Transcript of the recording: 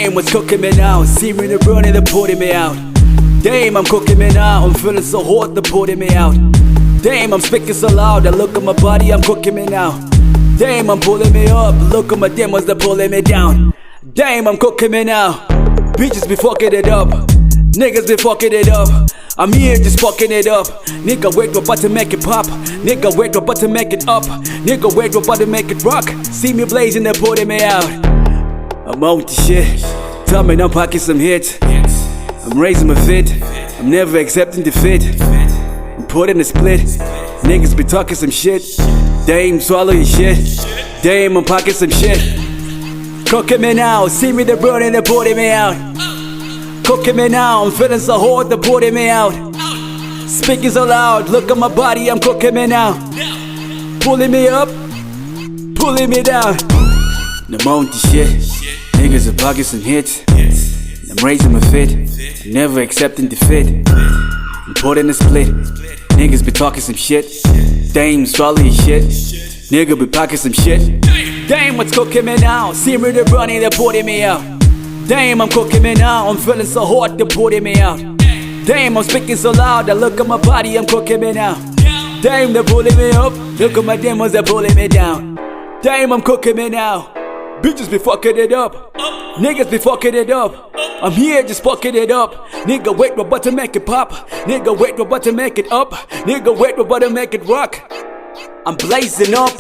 Damn, what's cooking me now? See me in the burning, they're putting me out. Damn, I'm cooking me now. I'm feeling so hot, they're putting me out. Damn, I'm speaking so loud. I look at my body, I'm cooking me now. Damn, I'm pulling me up. Look at my demos, they're pulling me down. Damn, I'm cooking me now. Bitches be fucking it up. Niggas be fucking it up. I'm here just fucking it up. Nigga, wait, we're about to make it pop. Nigga, wait, we're about to make it up. Nigga, wait, we're about to make it rock. See me blazing, they're putting me out. I'm on the shit. Tell me I'm packing some hits. I'm raising my fit. I'm never accepting defeat. I'm putting a split. Niggas be talking some shit. Damn, swallow your shit. Damn, I'm packing some shit. Cooking me now. See me, they're burning, they're putting me out. Cooking me now. I'm feeling so hot, they're putting me out. Speaking so loud. Look at my body, I'm cooking me now. Pulling me up, pulling me down. I'm on the shit. Niggas are packing some hits. I'm raising my fit. Never accepting defeat. I'm putting a split. Niggas be talking some shit. Damn, swallow your shit. Nigga be packing some shit. Damn, what's cooking me now? See me, they're running, they're putting me out. Damn, I'm cooking me now. I'm feeling so hot, they're putting me out. Damn, I'm speaking so loud. I look at my body, I'm cooking me now. Damn, they're pulling me up. Look at my demos, they're pulling me down. Damn, I'm cooking me now. Bitches be fucking it up. Niggas be fucking it up. I'm here just fucking it up. Nigga, wait, we're about to make it pop. Nigga, wait, we're about to make it up. Nigga, wait, we're about to make it rock. I'm blazing up.